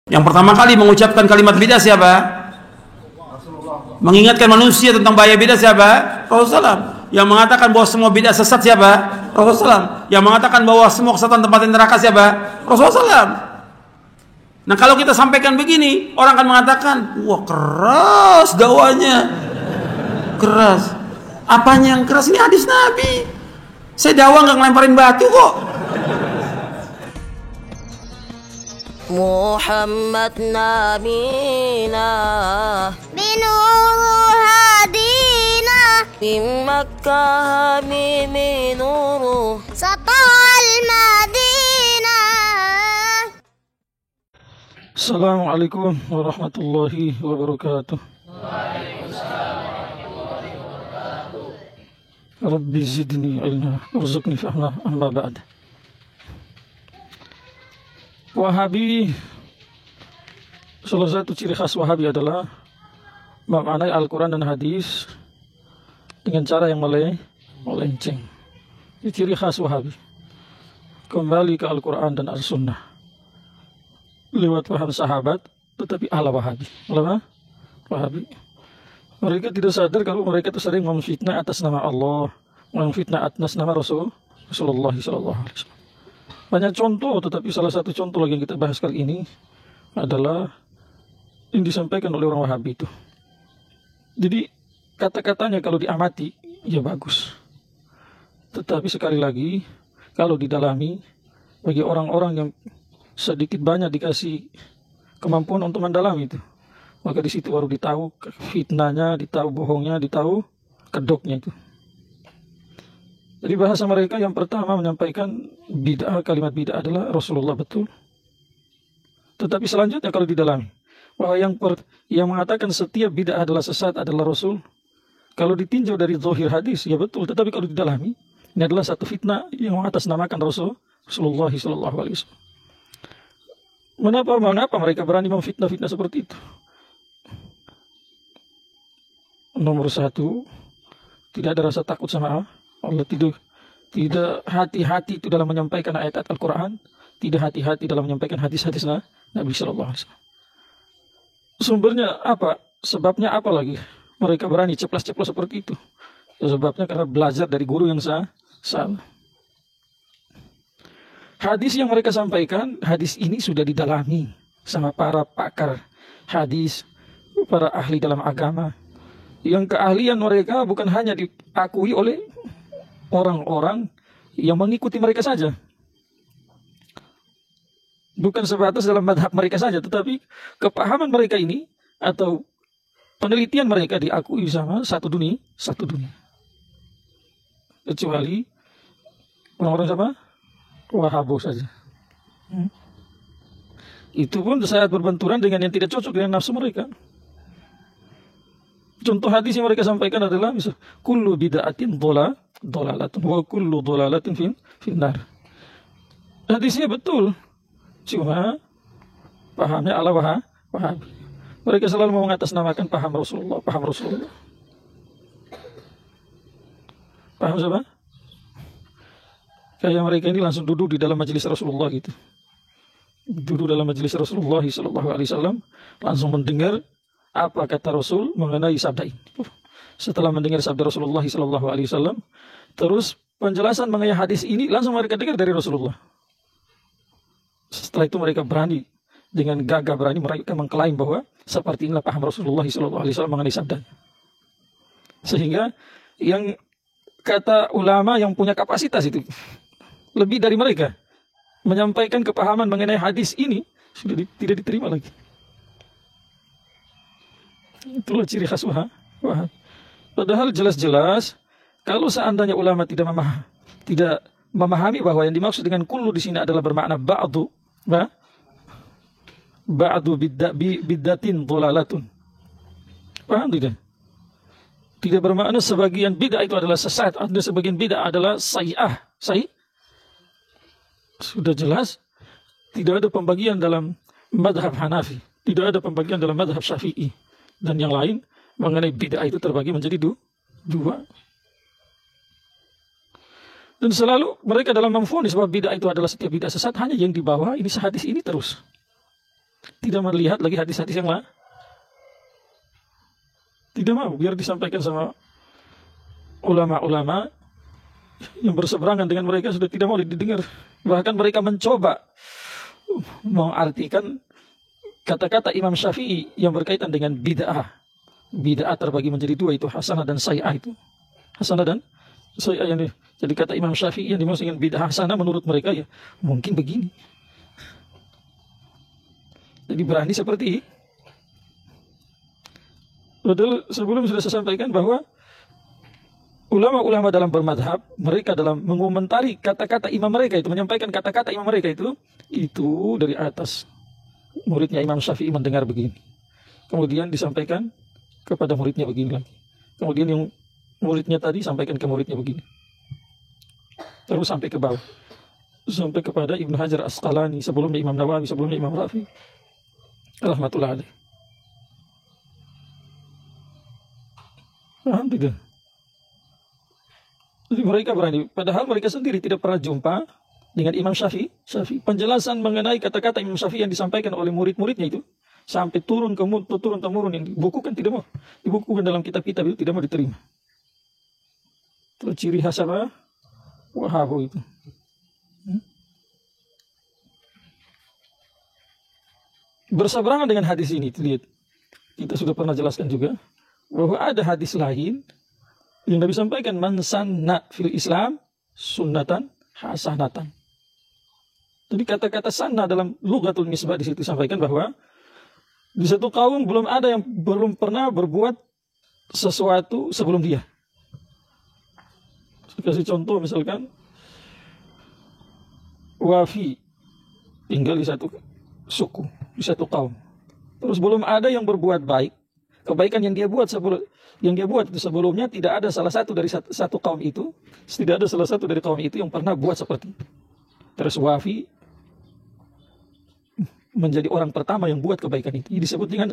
Yang pertama kali mengucapkan kalimat bidah siapa? Mengingatkan manusia tentang bahaya bidah siapa? Rasulullah. Yang mengatakan bahwa semua bidah sesat siapa? Rasulullah. Yang mengatakan bahwa semua kesesatan tempat neraka siapa? Rasulullah. Nah, kalau kita sampaikan begini, orang akan mengatakan, wah keras dakwanya, keras. Apanya yang keras? Ini hadis Nabi. Saya dakwah nggak ngelemparin batu kok. Muhammad nabina binuru hadina min Makkah min nuru satal Madinah. Assalamualaikum warahmatullahi wabarakatuh. Rabbi zidni ilma warzuqni fahma, amma ba'd. Wahabi, salah satu ciri khas Wahabi adalah memaknai Al-Quran dan hadis dengan cara yang melenceng. Ini ciri khas Wahabi. Kembali ke Al-Quran dan Al-Sunnah lewat paham sahabat, tetapi ala Wahabi. Ala Wahabi. Mereka tidak sadar kalau mereka itu sering memfitnah atas nama Allah, memfitnah atas nama Rasulullah SAW. Banyak contoh, tetapi salah satu contoh lagi yang kita bahas kali ini adalah yang disampaikan oleh orang Wahabi itu. Jadi kata-katanya kalau diamati ya bagus, tetapi sekali lagi kalau didalami, bagi orang-orang yang sedikit banyak dikasih kemampuan untuk mendalami itu, maka di situ baru ditahu fitnahnya, ditahu bohongnya, ditahu kedoknya itu. Jadi bahasa mereka yang pertama menyampaikan bid'ah, kalimat bid'ah adalah Rasulullah, betul. Tetapi selanjutnya kalau didalami, bahwa yang mengatakan setiap bid'ah adalah sesat adalah Rasul. Kalau ditinjau dari zahir hadis, ya betul. Tetapi kalau didalami, ini adalah satu fitnah yang mengatasnamakan Rasulullah SAW. Mengapa mereka berani memfitnah-fitnah seperti itu? Nomor satu, tidak ada rasa takut sama Allah, tidak hati-hati itu dalam menyampaikan ayat-ayat Al-Quran, tidak hati-hati dalam menyampaikan hadis-hadis Nabi Sallallahu Alaihi Wasallam. Sumbernya apa? Sebabnya apa lagi? Mereka berani ceplas-ceplos seperti itu. Sebabnya karena belajar dari guru yang salah. Hadis yang mereka sampaikan, hadis ini sudah didalami sama para pakar hadis, para ahli dalam agama. Yang keahlian mereka bukan hanya diakui oleh orang-orang yang mengikuti mereka saja, bukan sebatas dalam madhab mereka saja, tetapi kepahaman mereka ini atau penelitian mereka diakui sama satu dunia, kecuali orang-orang sama Wahabo saja. Itu pun sangat berbenturan dengan yang tidak cocok dengan nafsu mereka. Contoh hadis yang mereka sampaikan adalah misal kullu bid'atin dhalalatun wa kullu dhalalatin finnar. Hadisnya betul, cuma pahamnya ala Wahabi. Mereka selalu mengatasnamakan paham Rasulullah. Paham siapa? Kayak mereka ini langsung duduk di dalam majelis Rasulullah gitu. Duduk dalam majelis Rasulullah SAW, langsung mendengar apa kata Rasul mengenai sabda ini. Setelah mendengar sabda Rasulullah SAW, terus penjelasan mengenai hadis ini langsung mereka dengar dari Rasulullah. Setelah itu mereka berani dengan gagah berani mereka mengklaim bahwa seperti inilah paham Rasulullah SAW mengenai sabda. Sehingga yang kata ulama yang punya kapasitas itu lebih dari mereka menyampaikan kepahaman mengenai hadis ini sudah tidak diterima lagi. Itulah ciri khas Wahabi. Padahal jelas-jelas kalau seandainya ulama tidak memahami bahwa yang dimaksud dengan kullu di sini adalah bermakna ba'du biddatin dhalalatun. Paham tidak? Tidak bermakna sebagian bid'ah itu adalah sesat, ada sebagian bid'ah adalah sayyi'ah. Sudah jelas tidak ada pembagian dalam madhab Hanafi, tidak ada pembagian dalam madhab Syafi'i dan yang lain mengenai bid'ah itu terbagi menjadi dua. Dan selalu mereka dalam memvonis bahwa bid'ah itu adalah setiap bid'ah sesat hanya yang di bawah ini hadis ini terus. tidak melihat lagi hadis-hadis yang lain. Tidak mau biar disampaikan sama ulama-ulama yang berseberangan dengan mereka, sudah tidak mau didengar. Bahkan mereka mencoba mengartikan kata-kata Imam Syafi'i yang berkaitan dengan bid'ah. Bid'ah terbagi menjadi dua, itu hasanah dan sayyi'ah. Itu hasanah dan sayyi'ah yang jadi kata Imam Syafi'i yang dimaksud dengan bid'ah hasanah menurut mereka ya mungkin begini. Jadi berani seperti ini. Padahal sebelum sudah saya sampaikan bahwa ulama-ulama dalam bermadhab, mereka dalam mengomentari kata-kata imam mereka itu, menyampaikan kata-kata imam mereka itu dari atas. Muridnya Imam Syafi'i mendengar begini, kemudian disampaikan kepada muridnya begini lagi, kemudian yang muridnya tadi sampaikan ke muridnya begini, terus sampai ke bawah, sampai kepada Ibnu Hajar Asqalani, sebelumnya Imam Nawawi, sebelumnya Imam Rafi rahmatullah alaih. Paham tidak? Jadi mereka berani, padahal mereka sendiri tidak pernah jumpa dengan Imam Syafi'i. Penjelasan mengenai kata-kata Imam Syafi'i yang disampaikan oleh murid-muridnya itu sampai turun temurun yang dibukukan, tidak mau dibukukan dalam kitab-kitab itu, tidak mau diterima. Itu ciri khas apa? Wahabu itu. Berseberangan dengan hadis ini, lihat. Kita sudah pernah jelaskan juga bahwa ada hadis lain yang Nabi sampaikan, man sanna fil Islam sunnatan hasanatan. Jadi kata-kata sanna dalam lughatul misbah di situ sampaikan bahwa di satu kaum belum ada yang belum pernah berbuat sesuatu sebelum dia. Saya kasih contoh misalkan Wafi tinggal di satu suku, di satu kaum. Terus belum ada yang berbuat baik. Kebaikan yang dia buat itu sebelumnya tidak ada salah satu dari satu kaum itu, tidak ada salah satu dari kaum itu yang pernah buat seperti itu. Terus Wafi menjadi orang pertama yang buat kebaikan itu. Jadi disebut dengan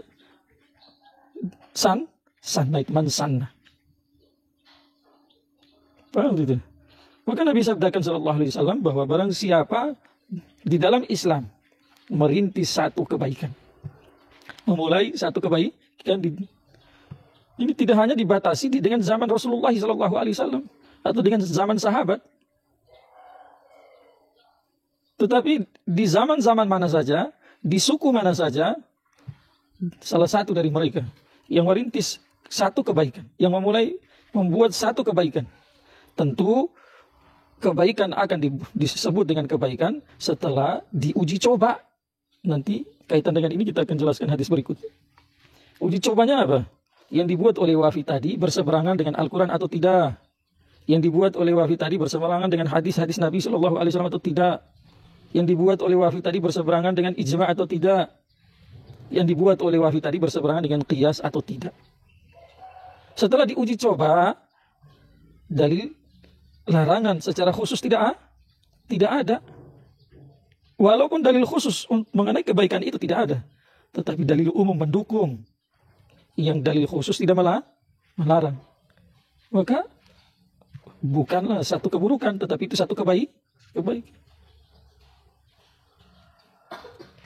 sanna itu, man sanna. Paham itu? Maka Nabi sabdakan sallallahu alaihi wasallam bahwa barang siapa di dalam Islam merintis satu kebaikan, memulai satu kebaikan, ini tidak hanya dibatasi dengan zaman Rasulullah sallallahu alaihi wasallam atau dengan zaman sahabat, tetapi di zaman-zaman mana saja, di suku mana saja, salah satu dari mereka yang merintis satu kebaikan, yang memulai membuat satu kebaikan, tentu kebaikan akan disebut dengan kebaikan setelah diuji coba. Nanti kaitan dengan ini kita akan jelaskan hadis berikut. Uji cobanya apa? Yang dibuat oleh Wafi tadi berseberangan dengan Al-Quran atau tidak? Yang dibuat oleh Wafi tadi berseberangan dengan hadis-hadis Nabi Shallallahu Alaihi Wasallam atau tidak? Yang dibuat oleh Wafi tadi berseberangan dengan ijma' atau tidak? Yang dibuat oleh Wafi tadi berseberangan dengan qiyas atau tidak? Setelah diuji coba, dalil larangan secara khusus tidak ada. Walaupun dalil khusus mengenai kebaikan itu tidak ada, tetapi dalil umum mendukung. Yang dalil khusus tidak melarang. Maka bukanlah satu keburukan, tetapi itu satu kebaikan.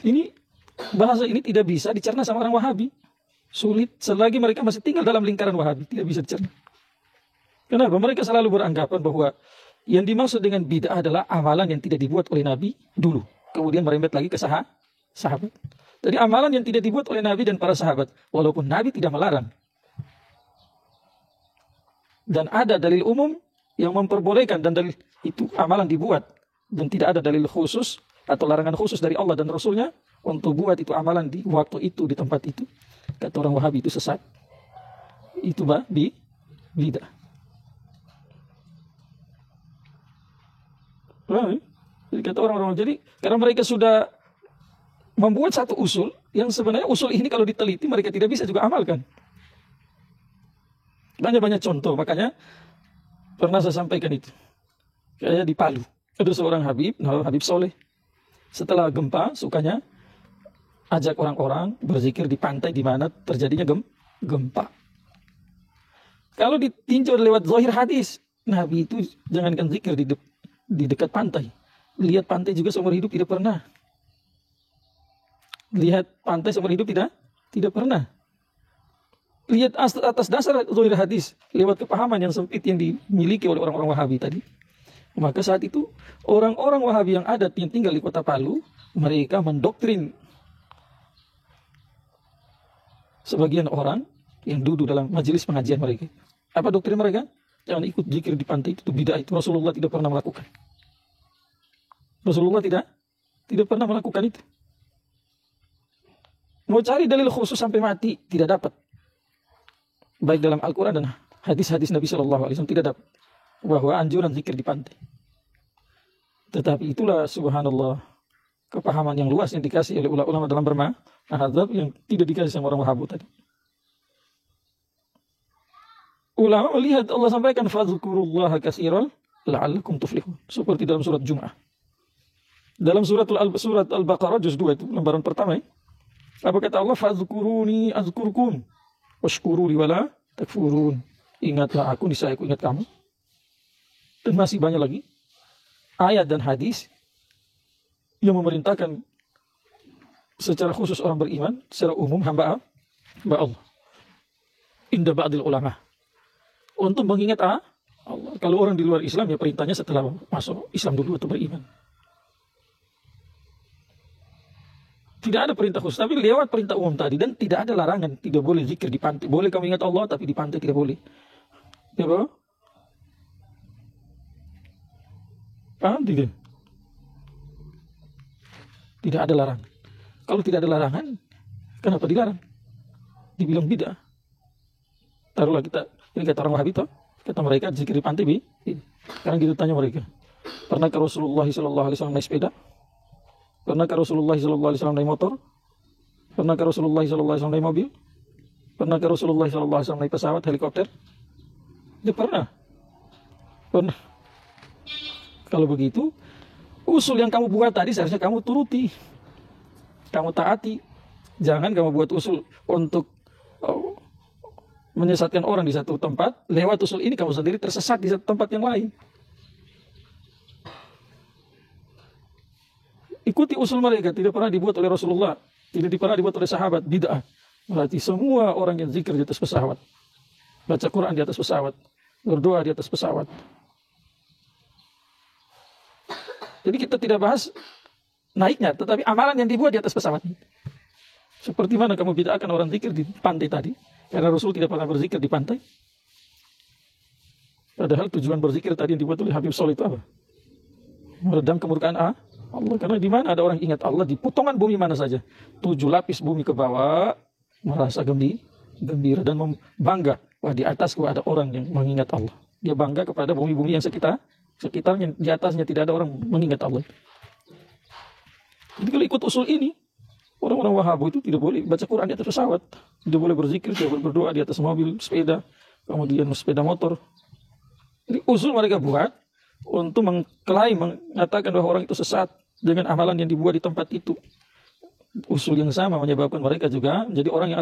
Ini bahasa ini tidak bisa dicerna sama orang Wahabi. Sulit selagi mereka masih tinggal dalam lingkaran Wahabi, tidak bisa dicerna. Kenapa? Mereka selalu beranggapan bahwa yang dimaksud dengan bid'ah adalah amalan yang tidak dibuat oleh Nabi dulu, kemudian merembet lagi ke sahabat. Jadi amalan yang tidak dibuat oleh Nabi dan para sahabat, walaupun Nabi tidak melarang. Dan ada dalil umum yang memperbolehkan, dan dalil itu amalan dibuat, dan tidak ada dalil khusus atau larangan khusus dari Allah dan Rasulnya untuk buat itu amalan di waktu itu, di tempat itu. Kata orang Wahabi itu sesat. Itu bid'ah. Jadi kata orang-orang, jadi karena mereka sudah membuat satu usul yang sebenarnya usul ini kalau diteliti mereka tidak bisa juga amalkan. Banyak contoh, makanya pernah saya sampaikan itu. Kayak di Palu, ada seorang Habib Soleh. Setelah gempa, sukanya ajak orang-orang berzikir di pantai di mana terjadinya gempa. Kalau ditinjau lewat zahir hadis, Nabi itu jangankan zikir di dekat pantai. Lihat pantai juga seumur hidup tidak pernah. Lihat pantai seumur hidup tidak? Tidak pernah. Lihat atas dasar zahir hadis, lewat kepahaman yang sempit yang dimiliki oleh orang-orang Wahabi tadi. Maka saat itu orang-orang Wahabi yang ada yang tinggal di kota Palu, mereka mendoktrin sebagian orang yang duduk dalam majelis pengajian mereka. Apa doktrin mereka? Jangan ikut zikir di pantai, itu bid'ah, itu Rasulullah tidak pernah melakukan. Rasulullah tidak pernah melakukan itu. Mau cari dalil khusus sampai mati tidak dapat. Baik dalam Al-Quran dan hadis-hadis Nabi SAW tidak dapat bahwa anjuran zikir di pantai. Tetapi itulah subhanallah kepahaman yang luas yang dikasih oleh ulama dalam bermadzhab yang tidak dikasih sama orang Wahabi tadi. Ulama melihat Allah sampaikan fadhkurullaha katsiran la'allakum tuflihun, seperti dalam surat Jum'ah. Dalam surat Al-Baqarah juz 2 itu lembaran pertama. Apa kata Allah? Fadhkuruni azkurkum washkuruli wala takfurun. Ingatlah aku, niscaya aku ingat kamu. Dan masih banyak lagi ayat dan hadis yang memerintahkan secara khusus orang beriman, secara umum hamba Allah. Inda ba'dil ulama. Untuk mengingat Allah. Kalau orang di luar Islam ya perintahnya setelah masuk Islam dulu atau beriman. Tidak ada perintah khusus, tapi lewat perintah umum tadi. Dan tidak ada larangan, tidak boleh zikir di pantai. Boleh kamu ingat Allah, tapi di pantai tidak boleh. Ya Pak? Paham tidak? Tidak ada larangan. Kalau tidak ada larangan, kenapa dilarang? Dibilang bid'ah. Taruhlah kita, ini kata orang Wahabi toh, kata mereka zikir di pantai bi. Sekarang kita tanya mereka, pernahkah Rasulullah SAW naik sepeda? Pernahkah Rasulullah SAW naik motor? Pernahkah Rasulullah SAW naik mobil? Pernahkah Rasulullah SAW naik pesawat, helikopter? Tidak pernah. Pernah. Kalau begitu, usul yang kamu buat tadi seharusnya kamu turuti, kamu taati. Jangan kamu buat usul untuk menyesatkan orang di satu tempat, lewat usul ini kamu sendiri tersesat di satu tempat yang lain. Ikuti usul mereka, tidak pernah dibuat oleh Rasulullah, tidak pernah dibuat oleh sahabat, bid'ah. Berarti semua orang yang zikir di atas pesawat, baca Quran di atas pesawat, berdoa di atas pesawat. Jadi kita tidak bahas naiknya, tetapi amalan yang dibuat di atas pesawat. Seperti mana kamu bid'ahkan orang zikir di pantai tadi? Karena Rasul tidak pernah berzikir di pantai. Padahal tujuan berzikir tadi yang dibuat oleh Habib Soleh itu apa? Meredam kemurkaan Allah. Karena di mana ada orang ingat Allah, di potongan bumi mana saja, 7 lapis bumi ke bawah, merasa gembira dan bangga. Wah, di atasku ada orang yang mengingat Allah. Dia bangga kepada bumi-bumi yang sekitarnya, di atasnya tidak ada orang mengingat Allah. Jadi kalau ikut usul ini, orang-orang Wahabi itu tidak boleh baca Quran di atas pesawat, tidak boleh berzikir, tidak boleh berdoa di atas mobil, sepeda, kemudian sepeda motor. Jadi usul mereka buat untuk mengklaim, mengatakan bahwa orang itu sesat dengan amalan yang dibuat di tempat itu. Usul yang sama menyebabkan mereka juga menjadi orang yang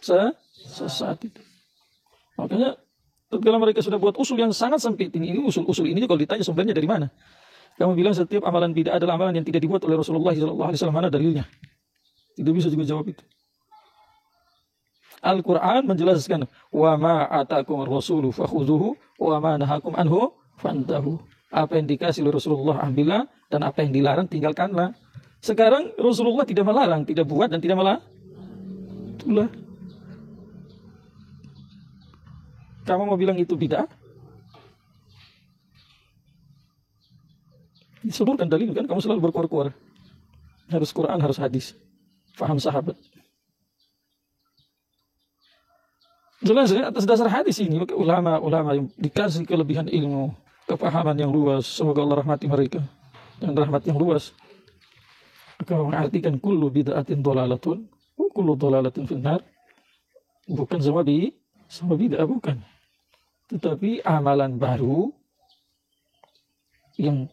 sesat itu. Makanya tatkala mereka sudah buat usul yang sangat sempit ini usul ini kalau ditanya sumbernya dari mana? Kamu bilang setiap amalan bid'ah adalah amalan yang tidak dibuat oleh Rasulullah SAW, mana dalilnya? Tidak bisa juga jawab itu. Al-Quran menjelaskan, wa ma atakum ar-rasulu fakhudhuhu wa ma nahakum anhu fantahu. Apa yang dikasih oleh Rasulullah ambillah, dan apa yang dilarang tinggalkanlah. Sekarang Rasulullah tidak melarang, tidak buat dan tidak itulah. Kamu mau bilang itu bid'ah? Disebutkan dalil kan, kamu selalu berkuar-kuar. Harus Quran, harus hadis. Faham sahabat. Jelas ya, atas dasar hadis ini, ulama-ulama yang dikasih kelebihan ilmu, kepahaman yang luas, semoga Allah rahmati mereka, dan rahmat yang luas. Maka mengartikan kullu bid'atin dhalalatun, kullu dhalalatin finnar. Bukan semua bid'ah, bukan. Tetapi amalan baru yang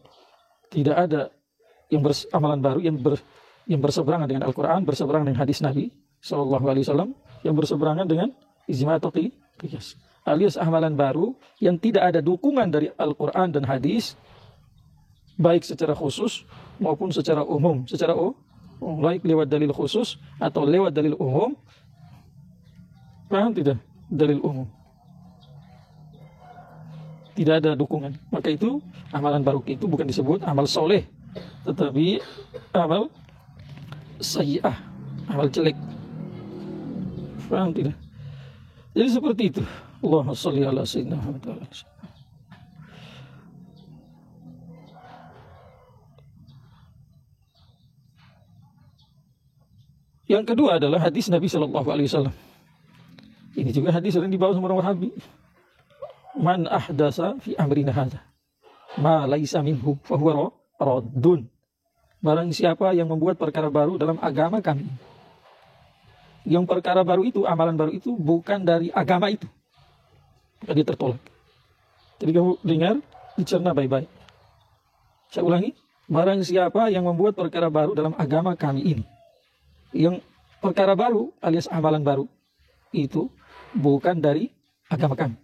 tidak ada, amalan baru yang berseberangan dengan Al-Quran, berseberangan dengan hadis Nabi SAW, yang berseberangan dengan ijma' atau qiyas, alias amalan baru yang tidak ada dukungan dari Al-Quran dan hadis, baik secara khusus maupun secara umum. Secara baik lewat dalil khusus atau lewat dalil umum. Paham tidak? Dalil umum. Tidak ada dukungan. Maka itu amalan baru itu bukan disebut amal soleh, tetapi amal sayyi'ah, amal jelek. Paham tidak? Jadi seperti itu. Allahumma sholli ala sayyidina Muhammad. Yang kedua adalah hadis Nabi Shallallahu Alaihi Wasallam. Ini juga hadis yang dibawa sama orang Wahabi. Man ahdasa fi amrina hadza ma laisa minhu fahuwa raddun. Barang siapa yang membuat perkara baru dalam agama kami, yang perkara baru itu, amalan baru itu bukan dari agama itu, maka dia tertolak. Jadi kamu dengar, dicerna baik-baik. Saya ulangi, barang siapa yang membuat perkara baru dalam agama kami ini, yang perkara baru alias amalan baru itu bukan dari agama kami,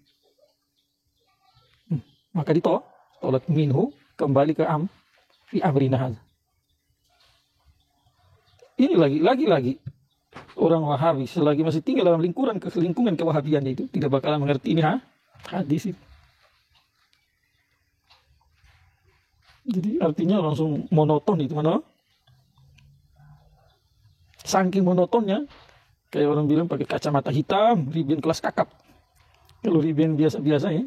maka ditolak minhu, kembali ke fi amrina hadza. Ini lagi orang Wahabi selagi masih tinggal dalam lingkungan kewahabiannya itu tidak bakalan mengerti ini hadis itu. Jadi artinya langsung monoton itu, mana? Saking monotonnya, kayak orang bilang pakai kacamata hitam, ribin kelas kakap. Kalau ribin biasa-biasa ya,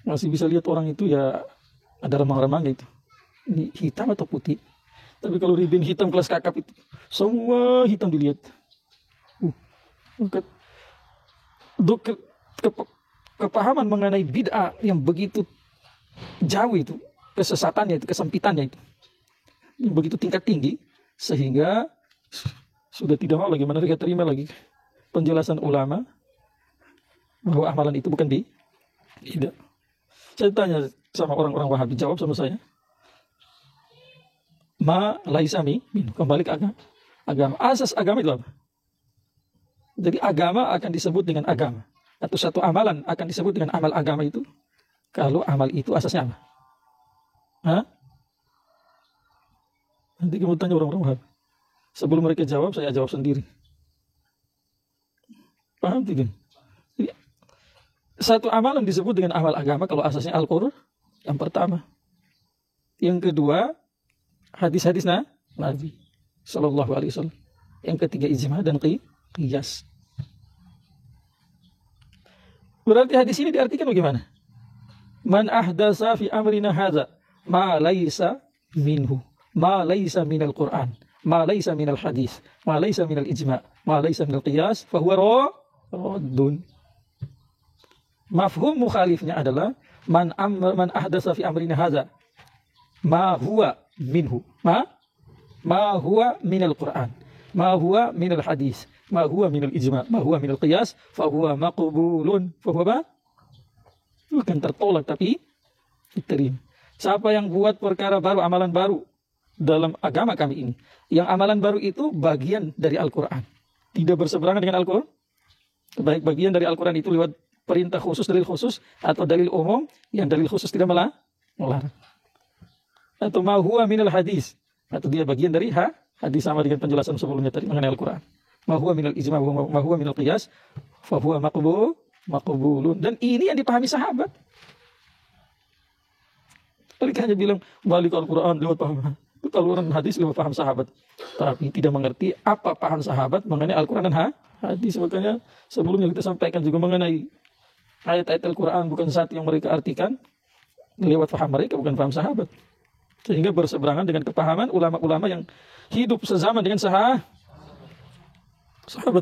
masih bisa lihat orang itu ya ada remang-remangnya itu. Ini hitam atau putih. Tapi kalau ribin hitam kelas kakap itu, semua hitam dilihat. Kepahaman mengenai bid'ah yang begitu jauh itu, kesesatannya itu, kesempitannya itu, yang begitu tingkat tinggi, sehingga sudah tidak mau lagi mereka terima lagi penjelasan ulama bahwa amalan itu bukan tidak. Saya tanya sama orang-orang Wahabi, jawab sama saya. Ma laisami, kembali ke agama. Asas agama itu apa? Jadi agama akan disebut dengan agama, atau satu amalan akan disebut dengan amal agama itu kalau amal itu asasnya apa? Nanti kamu tanya orang-orang Wahabi. Sebelum mereka jawab, saya jawab sendiri. Paham tidak? Jadi, satu amalan disebut dengan amal agama kalau asasnya Al-Qur'an, yang pertama. Yang kedua, hadis-hadis Nabi Sallallahu Alaihi Wasallam. Yang ketiga, ijma dan qiyas. Berarti hadis ini diartikan bagaimana? Man ahdasa fi amrina hadza ma laisa minhu, ma laisa minal Qur'an, ma laisa minal hadis, ma laisa minal ijma, ma laisa minal qiyas, fahuwa raddun. Mafhum mukhalifnya adalah man ahdasa fi amrina hadza ma huwa minhu, ma huwa minal Qur'an, ma huwa minal hadis, ma huwa minal ijma, ma huwa minal qiyas, fahuwa maqbulun. Fahuwa bukan tertolak tapi diterima. Siapa yang buat perkara baru, amalan baru dalam agama kami ini, yang amalan baru itu bagian dari Al-Quran, tidak berseberangan dengan Al-Quran, baik bagian dari Al-Quran itu lewat perintah khusus, dalil khusus, atau dalil umum yang dalil khusus tidak melarang, atau ma huwa minal hadis, atau dia bagian dari hadis, sama dengan penjelasan sebelumnya tadi mengenai Al-Quran. Ma huwa minal ijma, ma huwa minal qiyas, fa huwa maqbulun. Dan ini yang dipahami sahabat. Mereka hanya bilang balik Al-Quran lewat paham Al-Quran, hadis lewat paham sahabat, tapi tidak mengerti apa paham sahabat mengenai Al-Quran dan hadis. Makanya sebelumnya kita sampaikan juga mengenai ayat-ayat Al-Quran bukan satu yang mereka artikan lewat paham mereka, bukan paham sahabat, sehingga berseberangan dengan kepahaman ulama-ulama yang hidup sezaman dengan sahabat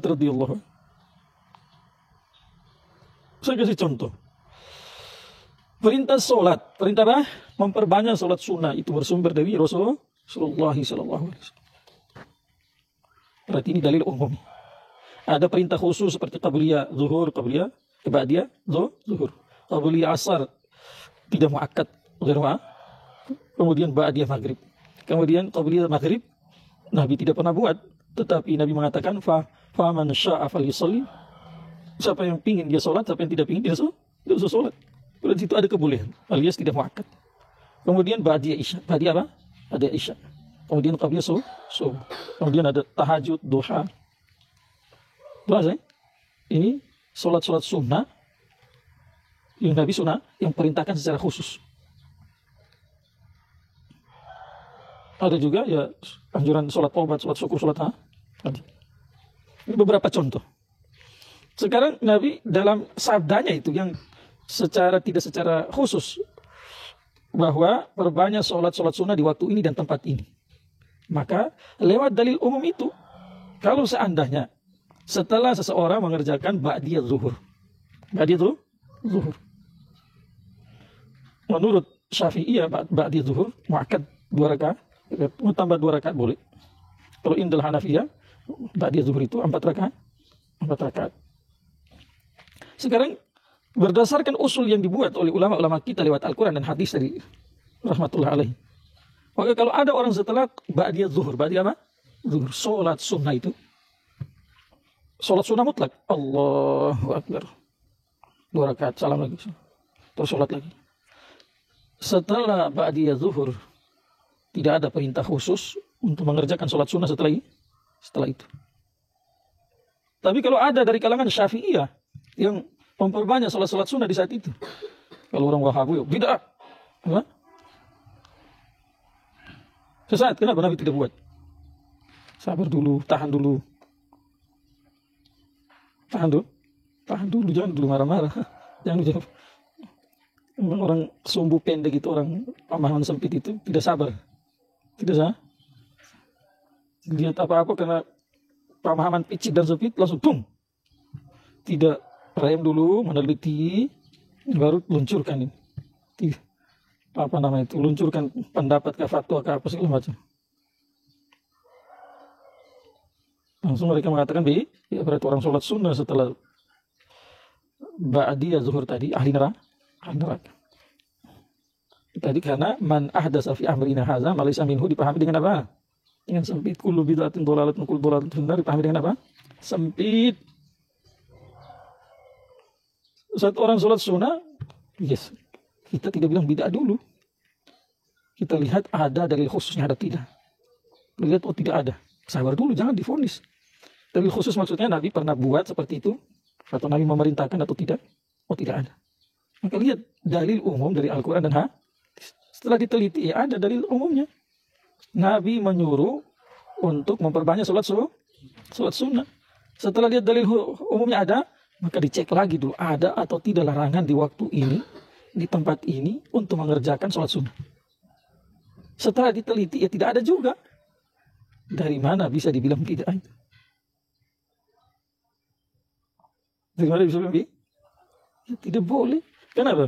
radhiyallahu. Saya kasih contoh. Perintah solat, perintah apa? Memperbanyak solat sunnah itu bersumber dari Rasulullah SAW. Berarti ini dalil umum. Ada perintah khusus seperti qabliyah zuhur, qabliyah ba'diyah zuhur, qabliyah asar tidak muakkad, kemudian ba'diyah maghrib, kemudian qabliyah maghrib Nabi tidak pernah buat, tetapi Nabi mengatakan faman sya'a falyusalli. Siapa yang pingin dia solat, siapa yang tidak pingin dia usah solat. Berarti itu ada kebolehan alias tidak muakkad. Kemudian ba'diyah isya. Ba'diyah apa? Ada isya. kemudian qabliyah subuh, kemudian ada tahajud, duha. Jelas ya? Ini sholat-sholat sunnah yang Nabi sunnah yang perintahkan secara khusus. Ada juga ya anjuran sholat taubat, sholat syukur, sholat ada. Ini beberapa contoh. Sekarang Nabi dalam sabdanya itu yang tidak secara khusus bahwa perbanyak sholat-sholat sunnah di waktu ini dan tempat ini. Maka lewat dalil umum itu, kalau seandainya setelah seseorang mengerjakan ba'diyah zuhur, menurut Syafi'iyah ba'diyah zuhur muakkad 2 rakaat, mau tambah 2 rakaat boleh. Kalau indal Hanafiyah ba'diyah zuhur itu 4 rakaat. Sekarang berdasarkan usul yang dibuat oleh ulama-ulama kita lewat Al-Quran dan hadis dari rahmatullah alaihi. Maka kalau ada orang setelah ba'diyah zuhur, ba'diyah apa? Zuhur, sholat sunnah itu. Sholat sunnah mutlak. Allahu Akbar. 2 rakaat, salam lagi. Terus sholat lagi. Setelah ba'diyah zuhur, tidak ada perintah khusus untuk mengerjakan sholat sunnah setelah itu. Tapi kalau ada dari kalangan Syafi'iyah yang memperbanyak sholat sunnah di saat itu. Kalau orang Wahabi, bid'ah. Apa? Sesaat, kenapa Nabi tidak buat? Sabar dulu, tahan dulu, jangan dulu marah-marah. Jangan. Orang sumbu pendek itu, orang pemahaman sempit itu tidak sabar. Lihat apa-apa karena pemahaman picik dan sempit langsung tung. Tidak rem dulu, meneliti, baru luncurkan ini. Luncurkan pendapat ke fatwa ke apa segala macam. Langsung mereka mengatakan ya berarti orang sholat sunnah setelah ba'diyah zuhur tadi ahli neraka. Tadi karena man ahdasa fi amrina hadza ma laysa minhu dipahami dengan apa? Dengan sempit. Kullu bid'atin dhalalatun kullu dhalalatin finnar dipahami dengan apa? Sempit. Satu orang sholat sunnah, yes, kita tidak bilang bid'ah dulu. Kita lihat ada dalil khususnya, ada tidak. Lihat tidak ada. Sabar dulu, jangan divonis. Dalil khusus maksudnya Nabi pernah buat seperti itu, atau Nabi memerintahkan atau tidak? Tidak ada. Maka lihat dalil umum dari Al-Quran dan hadis. Setelah diteliti, ya ada dalil umumnya. Nabi menyuruh untuk memperbanyak sholat sunnah. Setelah lihat dalil umumnya ada, maka dicek lagi dulu ada atau tidak larangan di waktu ini, di tempat ini untuk mengerjakan sholat sunnah. Setelah diteliti, ya tidak ada juga. Dari mana bisa dibilang bid'ah itu? Dari mana bisa dibilang bid'ah? Ya, tidak boleh. Kenapa?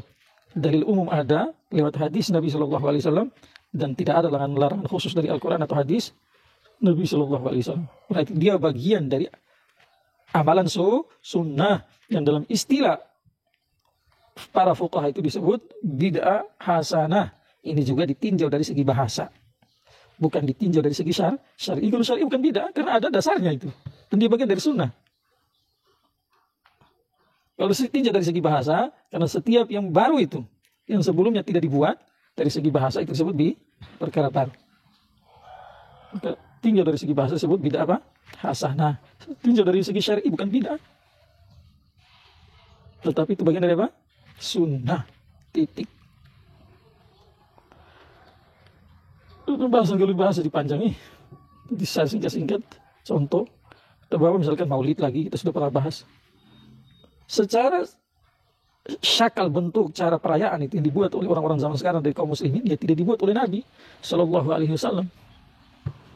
Dalil umum ada lewat hadis Nabi SAW dan tidak ada larangan khusus dari Al-Quran atau hadis Nabi SAW. Berarti dia bagian dari amalan sunnah yang dalam istilah para fuqaha itu disebut bid'ah hasanah. Ini juga ditinjau dari segi bahasa, bukan ditinjau dari segi syar'i. Kalau syar'i bukan bid'ah karena ada dasarnya itu dan dia bagian dari sunnah. Kalau ditinjau dari segi bahasa, karena setiap yang baru itu yang sebelumnya tidak dibuat, dari segi bahasa itu disebut perkara baru. Maka tinjau dari segi bahasa disebut bid'ah apa? Hasanah. Tinjau dari segi syar'i bukan bid'ah, tetapi itu bagian dari apa? Sunnah. Titik. Bahasa dipanjangi, disingkat. Contoh, kita bawa misalkan maulid lagi, kita sudah pernah bahas. Secara syakal bentuk cara perayaan itu yang dibuat oleh orang-orang zaman sekarang dari kaum muslimin, ya tidak dibuat oleh Nabi Shallallahu Alaihi Wasallam.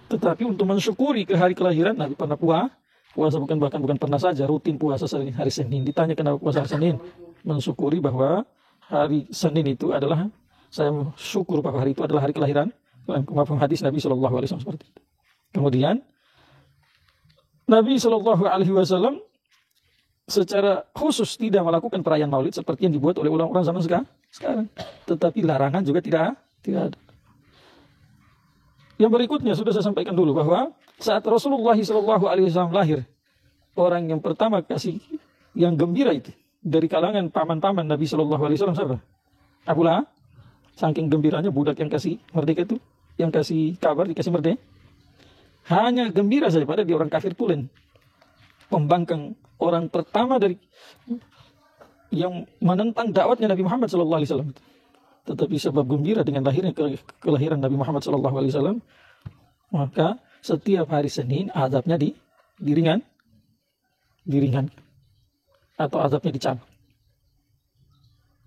Tetapi untuk mensyukuri ke hari kelahiran Nabi pernah puasa bukan pernah saja, rutin puasa hari Senin. Ditanya kenapa puasa hari Senin, mensyukuri bahwa hari Senin itu adalah, saya syukur bahwa hari itu adalah hari kelahiran. Maafkan hadis Nabi Shallallahu Alaihi Wasallam seperti itu. Kemudian Nabi Shallallahu Alaihi Wasallam secara khusus tidak melakukan perayaan Maulid seperti yang dibuat oleh orang-orang zaman sekarang. Tetapi larangan juga tidak ada. Yang berikutnya sudah saya sampaikan dulu bahwa saat Rasulullah Shallallahu Alaihi Wasallam lahir, orang yang pertama kasih yang gembira itu dari kalangan paman-paman Nabi Shallallahu Alaihi Wasallam siapa? Abu Lahab. Saking gembiranya budak yang kasih merdeka itu yang kasih kabar, dikasih merdeka. Hanya gembira saja, pada dia orang kafir tulen. Pembangkang orang pertama dari yang menentang dakwatnya Nabi Muhammad SAW. Tetapi sebab gembira dengan lahirnya kelahiran Nabi Muhammad SAW, maka setiap hari Senin azabnya diringan atau azabnya dicabut.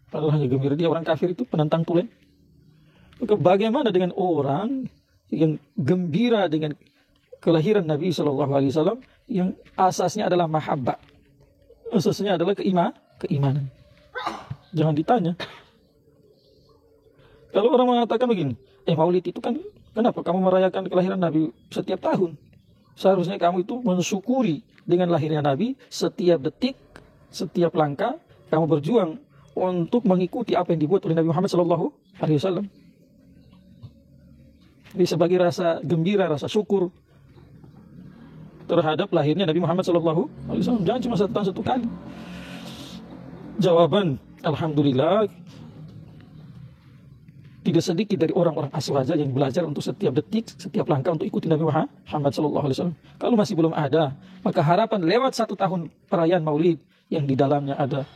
Padahal hanya gembira, dia orang kafir itu penentang tulen. Maka bagaimana dengan orang yang gembira dengan kelahiran Nabi SAW yang asasnya adalah mahabbah, asasnya adalah keimanan. Jangan ditanya. Kalau orang mengatakan begini, Maulid itu kan, kenapa kamu merayakan kelahiran Nabi setiap tahun? Seharusnya kamu itu mensyukuri dengan lahirnya Nabi setiap detik, setiap langkah kamu berjuang untuk mengikuti apa yang dibuat oleh Nabi Muhammad SAW. Jadi sebagai rasa gembira, rasa syukur terhadap lahirnya Nabi Muhammad SAW. Jangan cuma satu tahun satu kali. Jawaban, alhamdulillah, tidak sedikit dari orang-orang aswaja yang belajar untuk setiap detik, setiap langkah untuk ikuti Nabi Muhammad SAW. Kalau masih belum ada, maka harapan lewat 1 tahun perayaan Maulid yang di dalamnya ada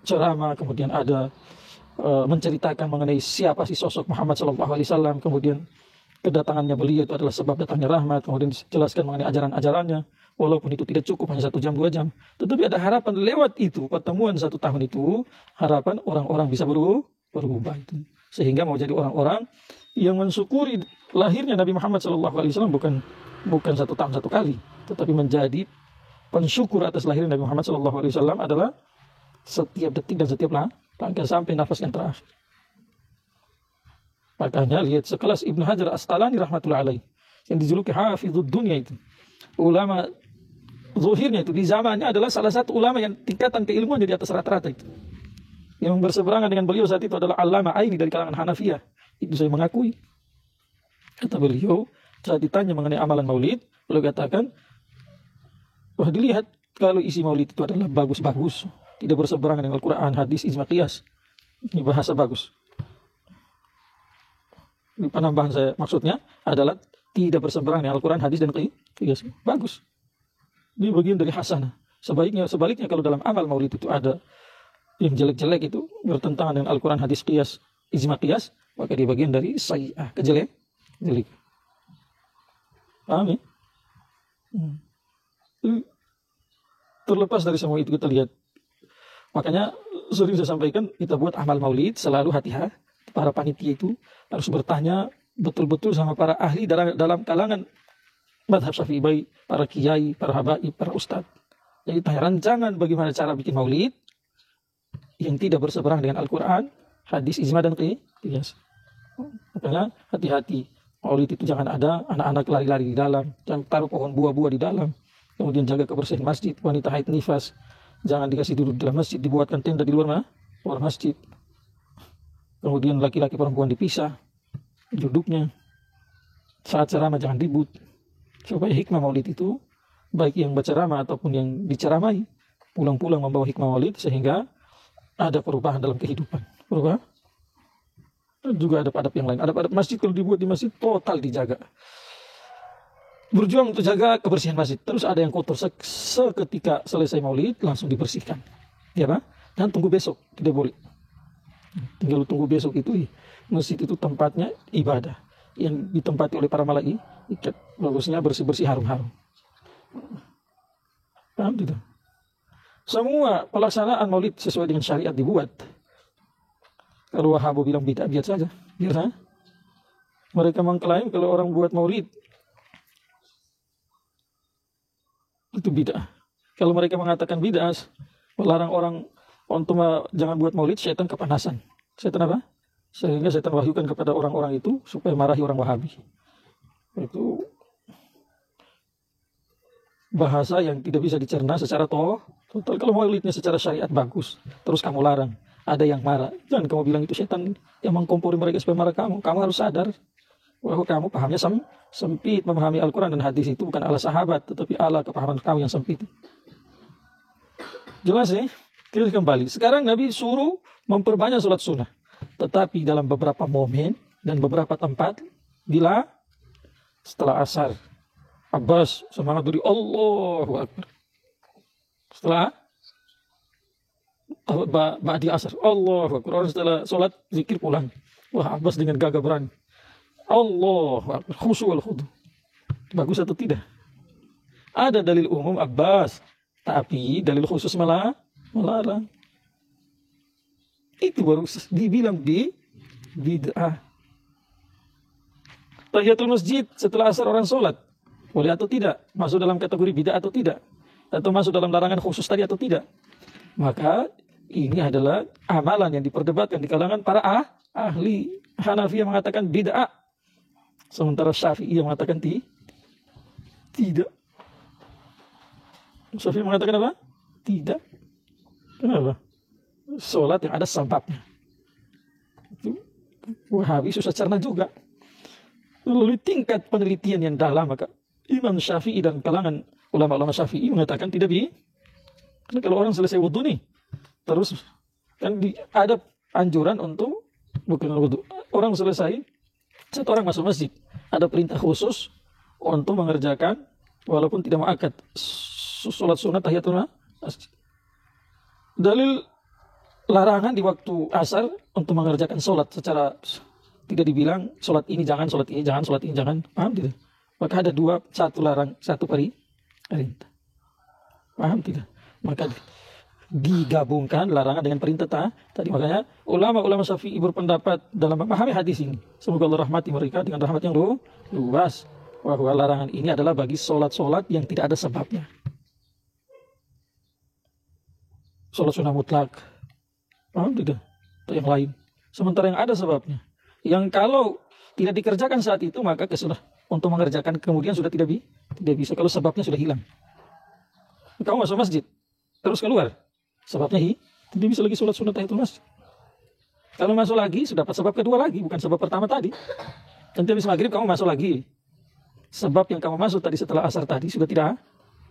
ceramah, kemudian ada menceritakan mengenai siapa sih sosok Muhammad SAW, kemudian kedatangannya beliau itu adalah sebab datangnya rahmat, kemudian dijelaskan mengenai ajaran-ajarannya, walaupun itu tidak cukup hanya 1 jam 2 jam, tetapi ada harapan lewat itu, pertemuan 1 tahun itu, harapan orang-orang bisa berubah itu, sehingga mau jadi orang-orang yang mensyukuri lahirnya Nabi Muhammad SAW bukan 1 tahun 1 kali, tetapi menjadi pensyukur atas lahirnya Nabi Muhammad SAW adalah setiap detik dan setiap langkah sampai nafas yang terakhir. Makanya lihat sekelas Ibnu Hajar Asqalani rahmatullahi alaih yang dijuluki Hafizud Dunya itu, ulama zuhirnya itu di zamannya adalah salah satu ulama yang tingkatan keilmuan di atas rata-rata itu. Yang berseberangan dengan beliau saat itu adalah Allamah Aini dari kalangan Hanafiyah. Itu saya mengakui. Kata beliau saat ditanya mengenai amalan Maulid, beliau katakan, wah, dilihat kalau isi Maulid itu adalah bagus-bagus, tidak berseberangan dengan Al-Quran, hadis, ijma, qiyas. Ini bahasa bagus. Ini penambahan saya, maksudnya adalah tidak berseberangan dengan Al-Quran, hadis, dan qiyas. Bagus. Ini bagian dari hasanah. Sebaliknya kalau dalam amal Maulid itu ada yang jelek-jelek, itu bertentangan dengan Al-Quran, hadis, qiyas, ijma, qiyas, maka dia bagian dari sayyi'ah, jelek. Paham ya? Terlepas dari semua itu kita lihat. Makanya sering saya sampaikan, kita buat amal Maulid selalu hati-hati. Para panitia itu harus bertanya betul-betul sama para ahli dalam kalangan madhab Syafi'i, baik para kiai, para habaib, para ustadz. Jadi tanya rancangan bagaimana cara bikin Maulid yang tidak berseberangan dengan Al-Quran, hadis, ijma, dan qiyas. Makanya hati-hati. Maulid itu jangan ada anak-anak lari-lari di dalam, jangan taruh pohon buah-buah di dalam. Kemudian jaga kebersihan masjid, wanita haid nifas jangan dikasih duduk di dalam masjid, dibuatkan tenda di luar masjid. Kemudian laki-laki perempuan dipisah duduknya. Saat ceramah jangan ribut, supaya hikmah Maulid itu, baik yang berceramah ataupun yang diceramai, pulang-pulang membawa hikmah Maulid, sehingga ada perubahan dalam kehidupan. Perubahan. Dan juga ada adab yang lain. Adab-adab masjid kalau dibuat di masjid total dijaga. Berjuang untuk jaga kebersihan masjid. Terus ada yang kotor, seketika selesai Maulid langsung dibersihkan. Ya Pak? Dan tunggu besok, tidak boleh. Tinggal tunggu besok itu, masjid itu tempatnya ibadah yang ditempati oleh para malaikat. Bagusnya bersih-bersih, harum-harum. Paham tidak? Semua pelaksanaan Maulid sesuai dengan syariat dibuat. Kalau Wahabu bilang bid'ah, biar saja. Mereka mengklaim kalau orang buat Maulid itu bid'ah. Kalau mereka mengatakan bid'ah, melarang orang untuk jangan buat Maulid, syaitan kepanasan. Syaitan apa? Sehingga syaitan wahyukan kepada orang-orang itu supaya marahi orang Wahabi. Itu bahasa yang tidak bisa dicerna secara total. Kalau Maulidnya secara syariat bagus, terus kamu larang, ada yang marah, jangan kamu bilang itu syaitan yang mengkompori mereka supaya marah kamu. Kamu harus sadar bahwa kamu pahamnya sempit. Memahami Al-Quran dan hadis itu bukan ala sahabat, tetapi ala kepahaman kamu yang sempit. Jelas ya? Kita kembali. Sekarang Nabi suruh memperbanyak sholat sunnah, tetapi dalam beberapa momen dan beberapa tempat bila setelah asar. Abbas semangat dari Allahu Akbar. Setelah ba'di asar, Allahu Akbar. Orang setelah sholat zikir pulang. Wah, Abbas dengan gagah berani. Allahu Akbar, khusyuk wal khudu. Bagus atau tidak? Ada dalil umum Abbas, tapi dalil khusus melarang. Itu baru dibilang bid'ah. Tahiyatul masjid setelah asar orang sholat, boleh atau tidak? Masuk dalam kategori bid'ah atau tidak? Atau masuk dalam larangan khusus tadi atau tidak? Maka ini adalah amalan yang diperdebatkan di kalangan para ahli. Hanafi yang mengatakan bid'ah, sementara Syafi'i yang mengatakan tidak. Syafi'i mengatakan apa? Tidak. Kenapa? Sholat yang ada sebabnya. Itu Wahabi susah cerna juga. Melalui tingkat penelitian yang dalam, maka Imam Syafi'i dan kalangan ulama-ulama Syafi'i mengatakan tidak karena kalau orang selesai wudhu nih, terus kan ada anjuran untuk bukan wudhu. Orang selesai, satu orang masuk masjid, ada perintah khusus untuk mengerjakan walaupun tidak mengakad sholat sunat tahiyatul masjid. Dalil larangan di waktu asar untuk mengerjakan sholat secara tidak dibilang sholat ini jangan, sholat ini jangan, sholat ini jangan. Paham tidak? Maka ada dua, satu larang, satu perintah. Paham tidak? Maka digabungkan larangan dengan perintah tadi. Makanya ulama-ulama Syafi'i berpendapat dalam memahami hadis ini, semoga Allah rahmati mereka dengan rahmat yang luas, bahwa larangan ini adalah bagi sholat-sholat yang tidak ada sebabnya. Sholat sunnah mutlak, paham tidak? Atau yang lain. Sementara yang ada sebabnya, yang kalau tidak dikerjakan saat itu, maka sudah untuk mengerjakan kemudian sudah tidak bisa kalau sebabnya sudah hilang. Kamu masuk masjid, terus keluar, sebabnya tidak bisa lagi sholat sunat tahiyatul masjid. Kalau masuk lagi, sudah dapat sebab kedua lagi, bukan sebab pertama tadi. Nanti habis maghrib kamu masuk lagi, sebab yang kamu masuk tadi setelah asar tadi sudah tidak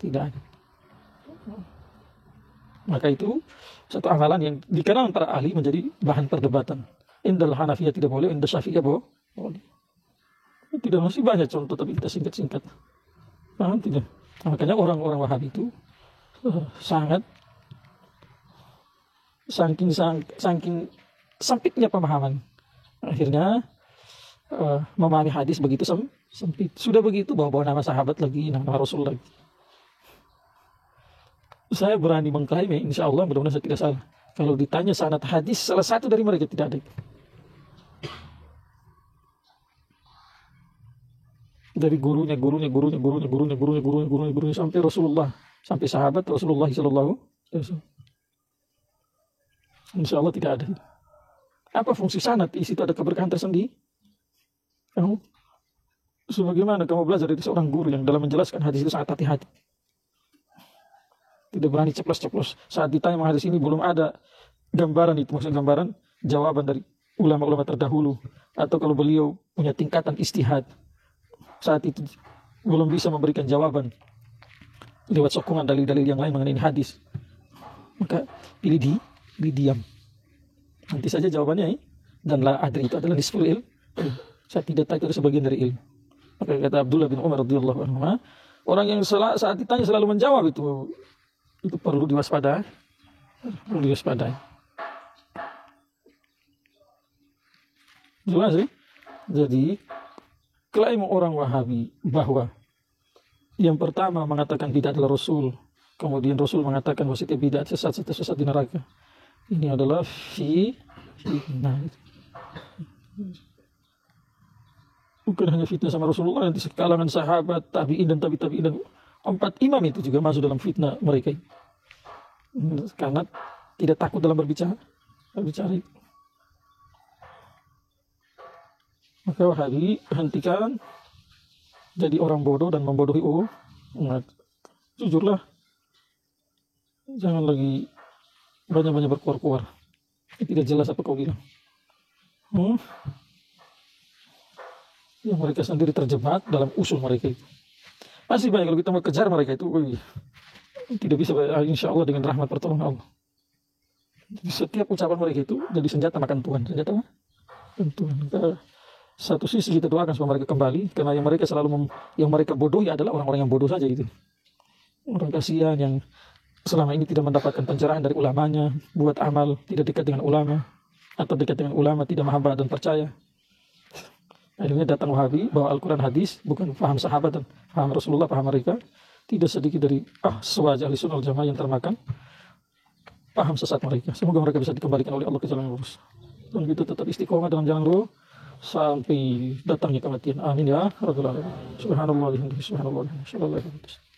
ada. Maka itu satu amalan yang di kalangan para ahli menjadi bahan perdebatan. Indal Hanafiyah tidak boleh, indal Syafi'iyah boleh. Tidak, masih banyak contoh, tapi kita singkat-singkat. Paham tidak? Makanya orang-orang Wahabi itu sangat saking sempitnya pemahaman. Akhirnya memahami hadis begitu sempit. Sudah begitu bawa-bawa nama sahabat lagi, nama Rasul lagi. Saya berani mengklaim, insya Allah mudah-mudahan saya tidak salah. Kalau ditanya sanad hadis, salah satu dari mereka tidak ada. Dari gurunya sampai Rasulullah, sampai sahabat Rasulullah sallallahu alaihi wasallam. Insya Allah tidak ada. Apa fungsi sanad? Di situ ada keberkahan tersendiri. Kamu sebagaimana kamu belajar dari seorang guru yang dalam menjelaskan hadis itu sangat hati-hati. Tidak berani ceplos-ceplos. Saat ditanya hadis ini belum ada gambaran itu, maksudnya gambaran jawaban dari ulama-ulama terdahulu, atau kalau beliau punya tingkatan istihad, saat itu belum bisa memberikan jawaban lewat sokongan dalil-dalil yang lain mengenai hadis, maka pilih diam. Nanti saja jawabannya dan la adri itu adalah nisful ilm. Saya tidak tahu itu sebagian dari ilmu. Maka kata Abdullah bin Umar radhiyallahu anhu, orang yang saat ditanya selalu menjawab itu perlu diwaspadai. Jelas ya? Jadi klaim orang Wahabi bahwa yang pertama mengatakan bid'ah adalah Rasul, kemudian Rasul mengatakan bahwa setiap bid'ah sesat di neraka. Ini adalah fitnah. Bukan hanya fitnah sama Rasulullah, nanti sekalangan sahabat, tabi'in dan tabi'in dan 4 imam itu juga masuk dalam fitnah mereka. Karena tidak takut dalam berbicara. Maka Wahabi hentikan jadi orang bodoh dan membodohi umat. Jujurlah, jangan lagi banyak-banyak berkuar-kuar. Tidak jelas apa kau bilang. Yang mereka sendiri terjebak dalam usul mereka itu. Masih banyak kalau kita mau kejar mereka itu, tidak bisa, insya Allah dengan rahmat pertolongan Allah. Jadi setiap ucapan mereka itu jadi senjata makan Tuhan. Senjata makan Tuhan. Satu sisi kita doakan supaya mereka kembali, karena yang mereka yang mereka bodohi adalah orang-orang yang bodoh saja itu. Orang kasihan yang selama ini tidak mendapatkan pencerahan dari ulamanya, buat amal tidak dekat dengan ulama, atau dekat dengan ulama tidak mahabbah dan percaya. Akhirnya datang Wahabi bawa Al-Quran hadis, bukan paham sahabat dan paham Rasulullah, paham mereka. Tidak sedikit dari ahli sunnah wal jamaah yang termakan paham sesat mereka. Semoga mereka bisa dikembalikan oleh Allah ke jalan yang lurus. Dan kita tetap istiqomah dalam jalan lurus sampai datangnya kematian. Amin ya rabbal alamin. Subhanallah wa bihamdihi, subhanallah wa bihamdihi.